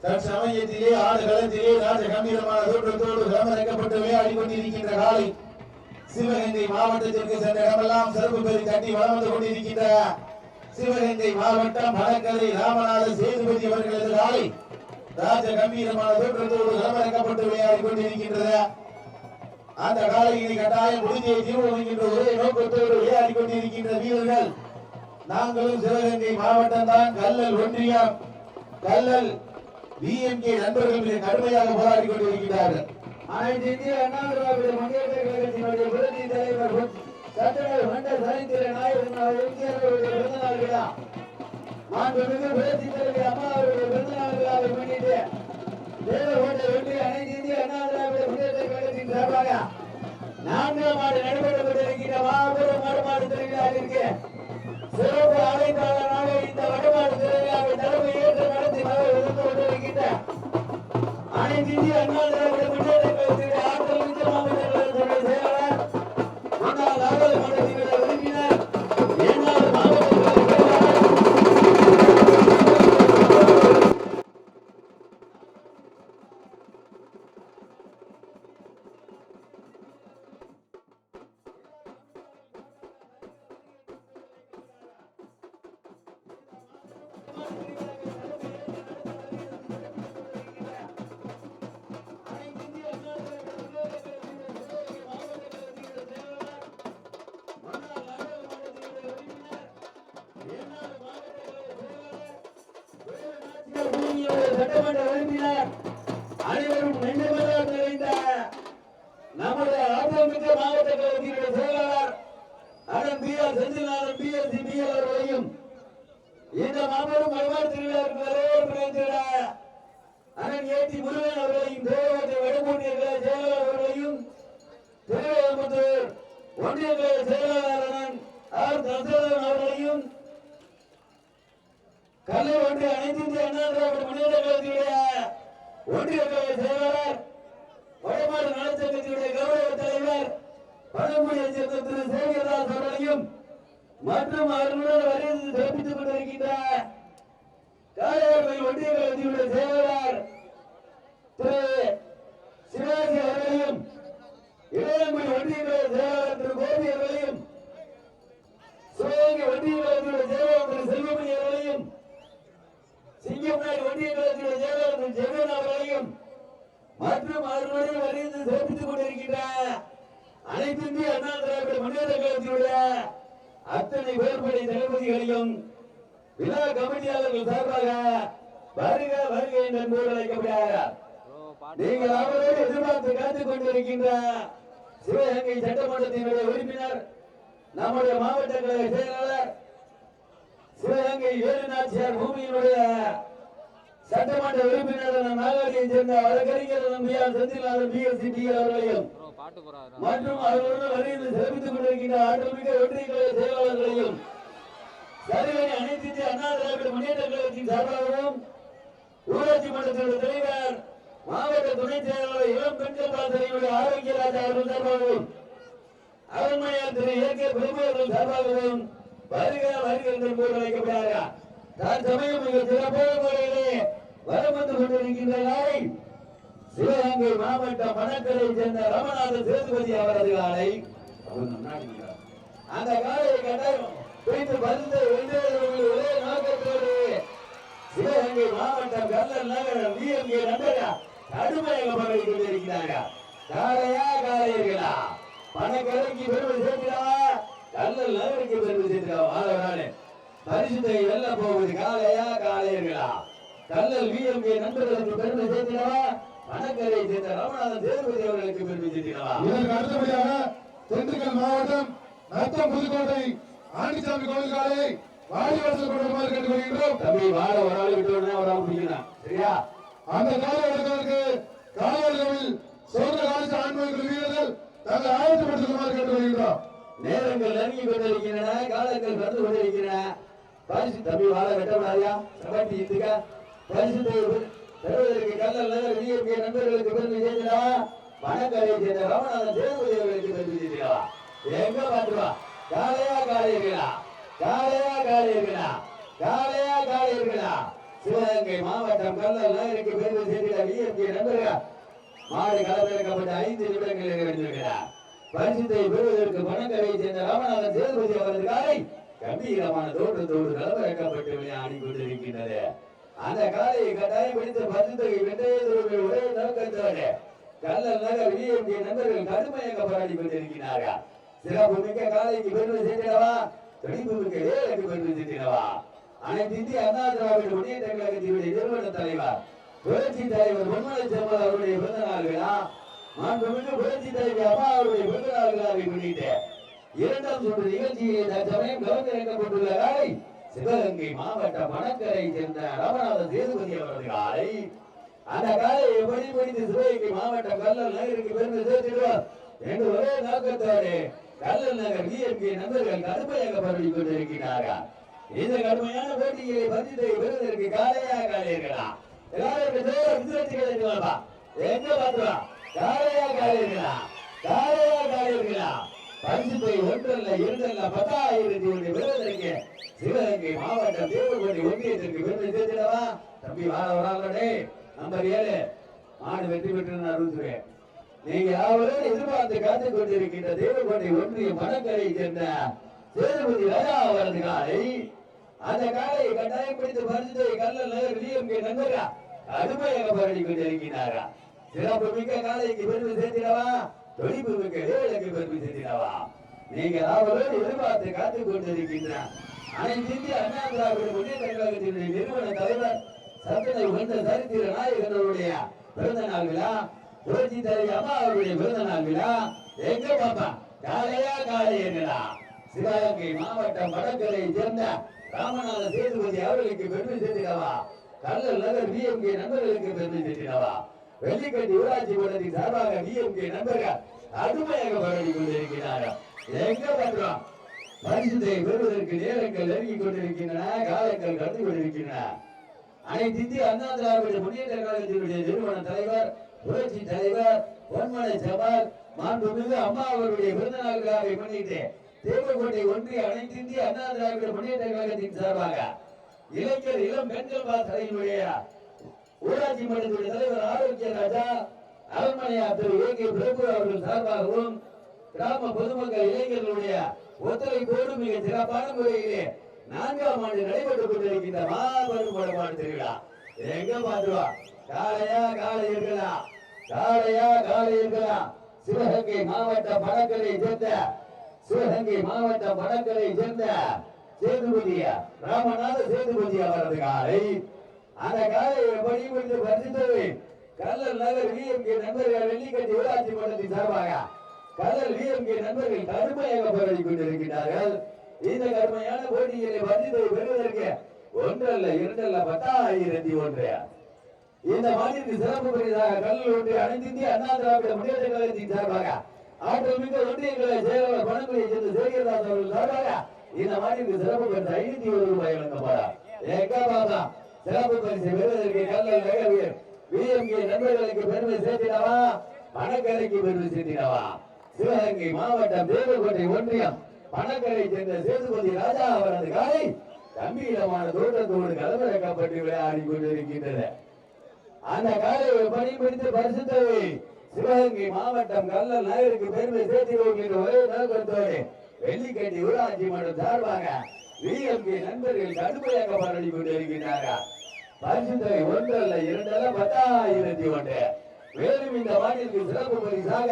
தற்சமயத்திலே ஆடுகளத்திலே ராஜ கம்பீரமான தோற்றத்தோடு களமிறக்கப்பட்டு விளையாடி கொண்டிருக்கின்ற காலை சிவகங்கை மாவட்டத்திற்கு சென்ற இடமெல்லாம் சிறப்பு பெறி தட்டி வளம் வந்து கொண்டிருக்கின்ற சிவகங்கை மாவட்டம் வடக்கரை ராமநாத சேதுபதி அவர்களது காலை ராஜ கம்பீரமான தோற்றத்தோடு களமிறக்கப்பட்டு விளையாடி கொண்டிருக்கின்றது. அந்த காலையினை கட்டாயம் முடிஞ்சை தீர்வு என்கின்ற ஒரே நோக்கத்தோடு விளையாடி கொண்டிருக்கின்ற வீரர்கள் நாங்களும் சிவகங்கை மாவட்டம் தான். கல்லல் ஒன்றியம் கல்லல் பிஎம்கே நண்பர்கள் கடுமையாக போராடி கொண்டிருக்கிறார்கள். அனைத்து இந்திய அண்ணா திராவிட முன்னேற்ற கழகத்தினுடைய புரட்சி தலைவர் சட்டமன்ற மன்ற சரித்திர நாயகன் அவர்களுடைய பிறந்தநாள் விழா மாண்புமிகு புரட்சி தலைவர் அம்மா அவருடைய பிறந்தநாள் விழாவை முன்னிட்டு தேவகோட்டை ஒன்றிய அனைத்து இந்திய அண்ணா திராவிட முன்னேற்ற கழகத்தின் சார்பாக 4ஆம் ஆண்டு நடைபெற்றுக் கொண்டிருக்கின்ற மாபெரும் வடமாடு திருவிழாவிற்கு சிறப்பு அழைப்பாளராக இந்த வடமாடு திருவிழாவை தலைமை ஏற்று நடத்தி இருந்து கொண்டிருக்கின்ற அனைத்து இந்திய அண்ணா திராவிட முன்னேற்ற கழகத்தினுடைய ஆற்றல் மிக்க மாவட்டங்களுடைய செயலாளர் முன்னாள் நாடாளுமன்றத்தினுடைய உறுப்பினர் ஏனாடு மாவட்ட சட்டமன்ற உறுப்பினர் அனைவரும் நெஞ்சமராக நிறைந்த நம்முடைய ஆற்றல்மிக்க மாவட்ட கழகத்தினுடைய செயலாளர் அண்ணன் P R Senthilnathan BSc BL அவர்களையும் இந்த மாபெரும் வழிபாடு திருவிழாவிற்கு வரவேற்கிற அண்ணன் ஏடி முருகன் அவர்களையும் தேவகோட்டை வடமூட்டிய செயலாளர் அவர்களையும் திருவேமுத்தூர் ஒன்றிய செயலாளர் அண்ணன் ஆர் தசரதன் அவர்களையும் கல்லை ஒன்றிய அனைத்து இந்திய அண்ணா திராவிட முன்னேற்ற கழகத்தினுடைய ஒன்றிய செயலாளர் வடமாடு நலச்சங்கத்தினுடைய கௌரவ தலைவர் பழங்குடியை சேர்ந்த திரு சேகர்தாஸ் அவர்களையும் மற்றும் அவர்களுடன் வருகை சிறப்பித்துக் கொண்டிருக்கின்ற காரையார் ஒன்றிய கழகத்தினுடைய செயலாளர் திரு சிவாஜி அவர்களையும் இளையங்குடி ஒன்றிய கழக செயலாளர் திரு கோபி அவர்களையும் சிவகங்கை ஒன்றிய கழகத்தினுடைய செயலாளர் திரு செல்வமணி அவர்களையும் சிங்கம்நாடு ஒன்றிய கழகத்தினுடைய செயலாளர் திரு ஜெகன் அவர்களையும் மற்றும் அவர்களுடன் வருகை சிறப்பித்துக் கொண்டிருக்கின்ற அனைத்து இந்திய அண்ணா திராவிட முன்னேற்ற கழகத்தினுடைய அத்தனை வேறுபடை தளபதிகளையும் விழா கமிட்டியாளர்கள் சார்பாக வருக வருக என்ற நூல் அழைக்கப்படுகிறார். நீங்கள் அவரோடு எதிர்பார்த்து காத்துக் கொண்டிருக்கின்ற சிவகங்கை சட்டமன்றத்தினுடைய உறுப்பினர் நம்முடைய மாவட்ட கழக செயலாளர் சிவகங்கை வேலுநாச்சியார் பூமியினுடைய சட்டமன்ற உறுப்பினர் நாகாடியை சேர்ந்த வழக்கறிஞர் செந்தில்நாதன் பிஎஸ்சி பிஎல் அவர்களையும் மற்றும் அவர்களுடன் வருகை சிறப்பித்துக் கொண்டிருக்கின்ற ஆற்றல்மிக்க ஒன்றிய கழக செயலாளர்களையும் சரிவனை அனைத்து இந்திய அண்ணா திராவிட முன்னேற்ற கழகத்தின் சார்பாகவும் ஊராட்சி மன்றத்தினுடைய தலைவர் மாவட்ட துணை செயலாளர் இளம் பெண்கள் பாசறையுடைய ஆரோக்கியராஜா அவர்கள் சார்பாகவும் அரண்மனையார் திரு ஏ கே பிரபு அவர்கள் சார்பாகவும் வருக வருக என்று போர் அழைக்கப்படுகிறார். தற்சமயம் மிக சிறப்பான முறையிலே வரம் வந்து கொண்டிருக்கின்ற நாளை சிவகங்கை மாவட்டம் வடக்கரை சேர்ந்த ராமநாத சேதுபதி அவரது காலை அந்த காலையை கட்டாயம் பிடித்து பரிந்து ஒரே நோக்கத்தோடு சிவகங்கை மாவட்டம் கல்லல் நகரம் பிஎம்கே நண்பர்கள் கடுமையாக பரவி கொண்டிருக்கிறார்கள். காலையா காலையர்களா பணக்கரைக்கு பெருமை சேர்க்கிறாவா கல்லல் நகருக்கு பெருமை சேர்க்கிறாவா பரிசுத்தை வெல்ல போவது காலையா காலையர்களா கல்லல் பிஎம்கே நண்பர்களுக்கு பெருமை சேர்க்கிறாவா பணக்கரை சேர்ந்த ராமநாதன் சேதுபதி அவர்களுக்கு பெருமை சேர்க்கிறாவா. இதற்கு அடுத்தபடியாக திண்டுக்கல் மாவட்டம் நத்தம் புதுக்கோட்டை ஆண்டிசாமி கோவில் காலை வாடிவாசல் கொண்டுமாறு கேட்டுக்கொள்கின்றோம். தம்பி வாழ ஒரு ஆள் விட்டு ஒரு ஆள் பிடிக்கணும் சரியா. அந்த காலை எடுக்கிறதுக்கு காலையில் சோதர காலேஜ் ஆண்மைக்குழு வீரர்கள் தங்கள் ஆயத்தப்படுத்துமாறு கேட்டுக்கொள்கின்றோம். நேரங்கள் நெருங்கி கொண்டிருக்கின்றன, காலங்கள் கடந்து கொண்டிருக்கின்றன. பரிசு தம்பி வாழ வெட்டப்படாதியா சபாட்டி இத்துக்க பரிசுத்தை பெறுவதற்கு கல்லல் நகர் பிஎம்கே நண்பர்களுக்கு பெருமை சேர்க்கிறா வடக்கரை சேர்ந்த ராமநாதன் சேதுபதி அவர்களுக்கு பெருமை சேர்க்கிறா. எங்க பாத்துவா காலையா காலையர்களா காலையா காலையர்களா காலையா காலையர்களா சிவகங்கை மாவட்டம் கல்லல் நகருக்கு பெருமை சேர்ந்த விஎம்கே நண்பர்கள் மாடு களமிறக்கப்பட்ட 5 நிமிடங்களில் நிறைவேற்றிருக்கிறார். பரிசுத்தை பெறுவதற்கு பணக்கரையை சேர்ந்த ராமநாதன் சேதுபதி அவரது காலை கம்பீரமான தோற்றத்தோடு களமிறக்கப்பட்டு விளையாடி கொண்டிருக்கின்றது. அந்த காலையை கட்டாயம் பிடித்து பரிசுத்தை வென்றைய ஒரே நோக்கத்தோடு கல்லல் நகர் விஎம்கே நண்பர்கள் கடுமையாக போராடி கொண்டிருக்கிறார்கள். சிறப்பு மிக்க காலைக்கு பெருமை சேர்த்திடவா, துடிப்பு மிக்க வேலைக்கு பெருமை சேர்த்திடவா. அனைத்து இந்திய அண்ணா திராவிட முன்னேற்ற கழகத்தினுடைய நிறுவன தலைவர் புரட்சி தலைவர் பொன்மலை செம்மல் அவருடைய பிறந்த நாள் விழா, மாண்புமிகு புரட்சி தலைவி அம்மா அவருடைய பிறந்த நாள் விழாவை முன்னிட்டு 2ஆம் சுற்று நிகழ்ச்சியை தற்சமயம் கலந்திறக்கப்பட்டுள்ள காலை சிவகங்கை மாவட்டம் மணக்கரை சேர்ந்த ராமநாத சேதுபதி அவரது காலை. அந்த காலையை எப்படி முடித்து சிவகங்கை மாவட்டம் கல்லல் நகருக்கு பெருமை சேர்த்திடுவார் என்று ஒரே நோக்கத்தோடு கல்லல் நகர் விஎம்கே நண்பர்கள் கடுமையாக பரவி கொண்டிருக்கிறார்கள். இந்த கடுமையான போட்டிகளை பரிசுத்தை பெறுவதற்கு காலையா காலையர்களா எங்க பாத்துவா காலையா காலையர்களா காலையா காலையர்களா பரிசுத்தை ஒன்றல்ல 2 அல்ல 10,000 பெறுவதற்கு சிவகங்கை மாவட்டம் தேவகோட்டை ஒன்றியத்திற்கு பெருமை சேர்த்திடவா. தம்பி வாழே நம்பர் 7 மாடு வெற்றி பெற்று நான் அறிவிச்சுவேன். நீங்க அவரோடு எதிர்பார்த்து காத்துக் கொண்டிருக்கின்ற தேவகோட்டை ஒன்றிய மணக்கரை சேர்ந்த சேதுபதி ராஜா அவரது காலை. அந்த காலையை கட்டாயம் பிடித்து பரிசுத்தை கல்லல் நகர் விஎம்கே நண்பர்கள் கடுமையாக போராடி கொண்டிருக்கிறாரா. சிறப்பு மிக்க காலைக்கு பெருமை சேர்த்திடவா, துடிப்பு மிக்க வேலைக்கு பெருமை சேர்த்திடவா. நீங்கள் அவரோடு எதிர்பார்த்து காத்துக் கொண்டிருக்கின்ற அனைத்து இந்திய அண்ணா திராவிட முன்னேற்ற கழகத்தினுடைய நிறுவன தலைவர் சத்தனை உகந்த சரித்திர நாயகனுடைய பிறந்த நாள் விழா, புரட்சி தலைவி அம்மா அவருடைய பிறந்த நாள் விழா. எங்க பாப்பா காலையா காலையா சிவகங்கை மாவட்டம் வடக்கரை சேர்ந்த ராமநாத சேதுபதி அவர்களுக்கு பெருமை சேர்த்திடவா, கல்லல் நகர் விஎம்கே நண்பர்களுக்கு பெருமை சேர்த்திடவா. வெள்ளிக்கட்டி ஊராட்சி மன்றத்தின் சார்பாக விஎம்கே நண்பர்கள் கடுமையாக போராடி கொண்டிருக்கிறார்கள். எங்க பண்றோம் பரிசுத்தை பெறுவதற்கு நேரங்கள் நெருங்கிக் கொண்டிருக்கின்றன, காலங்கள் கடந்து கொண்டிருக்கின்றன. அனைத்து இந்திய அண்ணா திராவிட முன்னேற்ற கழகத்தினுடைய நிறுவன தலைவர் புரட்சி தலைவர் பொன்மலை செம்மல் மாண்புமிகு அம்மா அவருடைய பிறந்த நாள் விழாவை முன்னிட்டு தேவகோட்டை ஒன்றிய அனைத்து இந்திய அண்ணா திராவிட முன்னேற்ற கழகத்தின் சார்பாக இளைஞர் இளம் பெண்கள் பாசறையினுடைய ஊராட்சி மன்றத்துடைய தலைவர் ஆரோக்கிய ராஜா அரண்மனையா திரு ஏ.கே. பிரபு அவர்கள் சார்பாகவும் கிராம பொதுமக்கள் இளைஞர்களுடைய ஒத்துழைப்போடு மிக சிறப்பான முறையிலே 4ஆம் ஆண்டு நடைபெற்றுக் கொண்டிருக்கின்ற மாபெரும் படமாடு திருவிழா. எங்க பாத்துவா காலையா காலையர்களா காலையா காலையர்களா சிவகங்கை மாவட்டம் வடக்கரை சேர்ந்த சேதுபதி ராமநாத சேதுபதி அவரது காலை. அந்த காலையை படிபடுத்தி பரிசுத்தவை கல்லல் நகர் விஎம்கே நண்பர்கள் வெள்ளிக்கட்டி ஊராட்சி மன்றத்தின் சார்பாக கல்லல் விஎம்கே நண்பர்கள் கடுமையாக போராடி கொண்டிருக்கிறார்கள். இந்த கடுமையான போட்டிகளை பரிசுத்தவை பெறுவதற்கு 1 அல்ல 2 அல்ல 10,001 இந்த மாநிலத்திற்கு சிறப்பு பரிசாக கல்லல் ஒன்றிய அனைத்து இந்திய அண்ணா திராவிட முன்னேற்ற கழகத்தின் சார்பாக ஆற்றல் மிக்க ஒன்றிய கழக செயலாளர் பணக்குடியை சேர்ந்த சேகர்தாஸ் அவர்கள் சார்பாக இந்த மாநிலத்திற்கு சிறப்பு பரிசு 501 ரூபாய் வழங்கப்படார். எங்க பாபா சிறப்பு பரிசு பெறுவதற்கு கல்லல் நகர் விஎம்கே நண்பர்களுக்கு பெருமை சேர்த்திடவா, பணக்கரைக்கு பெருமை சேர்த்திடவா. சிவகங்கை மாவட்டம் தேவகோட்டை ஒன்றியம் பணக்கரை சேர்ந்த சேதுபதி ராஜா அவரது காலை கம்பீரமான தோட்டத்தோடு களமிறக்கப்பட்டு விளையாடி கொண்டிருக்கின்றது. அந்த காலையை பணிபடுத்தி பரிசுத்தவை சிவகங்கை மாவட்டம் கல்லல் நகருக்கு பெருமை சேர்த்திடுவோம் என்ற ஒரே நோக்கத்தோடு வெள்ளிக்கட்டி ஊராட்சி மன்றம் சார்பாக விஎம்கே நண்பர்கள் கடுமையாக போராடி கொண்டிருக்கிறார்கள். பரிசுத்தவை 1 அல்ல 2 அல்ல 10,001. மேலும் இந்த மாநிலத்திற்கு சிறப்பு பரிசாக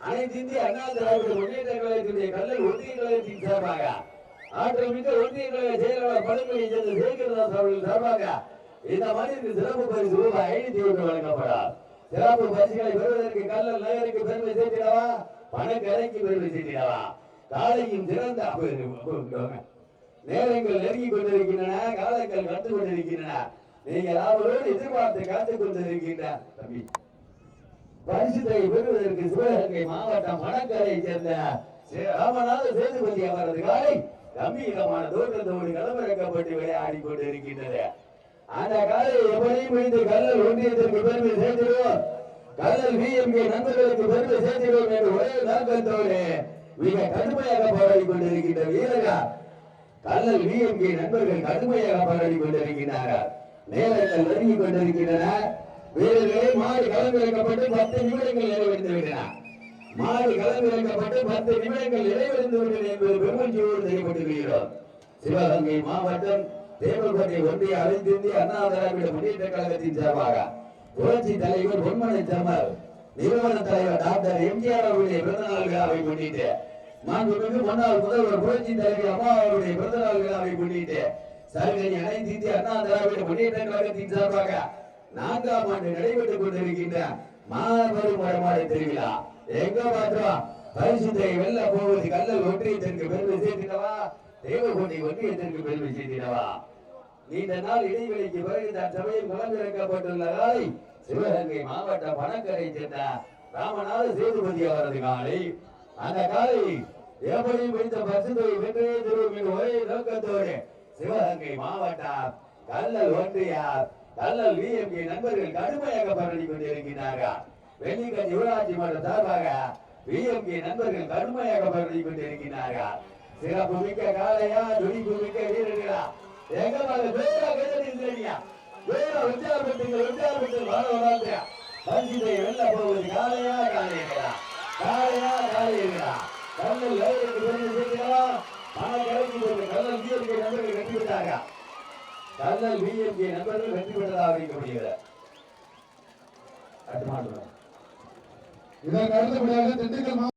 அனைத்து இந்திய அண்ணா திராவிட முன்னேற்ற கழகத்தினுடைய கல்லல் ஒன்றிய கழகத்தின் சார்பாக ஆற்றல் மிக்க ஒன்றிய கழக செயலாளர் பணக்குடியை சேர்ந்த சேகர்தாஸ் அவர்கள் சார்பாக இந்த மாநிலத்திற்கு சிறப்பு பரிசு ரூபாய் 501 வழங்கப்படார். சிறப்பு பரிசுகளை பெறுவதற்கு கல்லல் நகருக்கு பெருமை சேர்த்திடவா, பணக்கரைக்கு பெருமை சேர்த்திடவா. காலையும் சிறந்த நேரங்கள் நெருங்கிக் கொண்டிருக்கின்றன, காலங்கள் கண்டு கொண்டிருக்கின்றன. நீங்கள் அவரோடு எதிர்பார்த்து காத்துக் கொண்டிருக்கின்ற தம்பி பரிசுத்தை பெறுவதற்கு சிவகங்கை மாவட்டம் மணக்கரை சேர்ந்த ராமநாத சேதுபதி அவரது காலை கம்பீரமான தோற்றத்தோடு களமிறக்கப்பட்டு விளையாடி கொண்டிருக்கின்றது. அந்த காலையை எப்படி முடிந்து கல்லல் ஒன்றியத்திற்கு பெருமை சேர்த்திடுவோம், கல்லல் விஎம்கே நண்பர்களுக்கு பெருமை சேர்த்திடுவோம் என்று ஒரே நோக்கத்தோடு மிக கடுமையாக போராடி கொண்டிருக்கின்ற வீரர்கள் கல்லல் விஎம்கே நண்பர்கள் கடுமையாக போராடி கொண்டிருக்கிறார்கள். நேரங்கள் நெருங்கிக் கொண்டிருக்கின்றன. வீரர்களை மாடு களமிறக்கப்பட்டு 10 நிமிடங்கள் நிறைவடைந்து விட்டன. மாடு களமிறக்கப்பட்டு 10 நிமிடங்கள் நிறைவடைந்து விட்டன என்பது பெருமகிழ்ச்சியோடு தெரிவிக்கப்பட்டிருக்கிறோம். சிவகங்கை மாவட்டம் தேவகோட்டை ஒன்றிய அனைத்து இந்திய அண்ணா திராவிட முன்னேற்ற கழகத்தின் சார்பாக புரட்சி தலைவர் பொன்மனை செம்மல் நிறுவன தலைவர் டாக்டர் எம்ஜிஆர் அவருடைய பிறந்தநாள் விழாவை முன்னிட்டு மாண்புமிகு முன்னாள் முதல்வர் புரட்சி தலைவர் அம்மா அவருடைய பிறந்தநாள் விழாவை முன்னிட்டு சர்வதேச அனைத்து இந்திய அண்ணா திராவிட முன்னேற்ற கழகத்தின் சார்பாக 4ஆம் ஆண்டு நடைபெற்றுக் கொண்டிருக்கின்ற மாபெரும் வடமாடு திருவிழா எங்க பார்த்தோம் பரிசுத்தை வெல்ல போவது கல்லல் ஒன்றியத்திற்கு பெருமை சேர்த்தினவா, தேவகோட்டை ஒன்றியத்திற்கு பெருமை சேர்த்தினவா. நீண்ட நாள் இடைவெளிக்கு பிறகு தன் சமயம் களமிறக்கப்பட்டுள்ள காலை சிவகங்கை மாவட்ட பணக்கரை சேர்ந்த ராமநாத சேதுபதி அவரது காலை. அந்த காலை எப்படி பிடித்த பரிசுத்தை வென்றே திருவிழா ஒரே நோக்கத்தோடு சிவகங்கை மாவட்டம் கல்லல் ஒன்றியார் கல்லல் விஎம்கே நண்பர்கள் கடுமையாக போராடி கொண்டிருக்கிறார்கள். வெள்ளிக்கஞ்சி ஊராட்சி மன்ற சார்பாக விஎம்கே நண்பர்கள் கடுமையாக போராடி கொண்டிருக்கிறார்கள். சிறப்பு மிக்க காலையா, துடிப்பு மிக்க வீரர்களா, எங்கமாக வேறா கேட்டீங்க வேற உற்சாகப்பட்டு வாழ பஞ்சிதை வெல்ல போவது காலையா காலையா காலையா காலையா கல்லல் வேலைக்கு பெருமை சேர்க்கிறா. பணம் கிடைக்கும் போது கல்லல் விஎம்கே நண்பர்கள் வெற்றி பெற்றாங்க. கல்லல் விஎம்கே நண்பர்கள் வெற்றி பெற்றதாக அறிவிக்கப்படுகிறது. இதற்கு அடுத்தபடியாக திண்டுக்கல்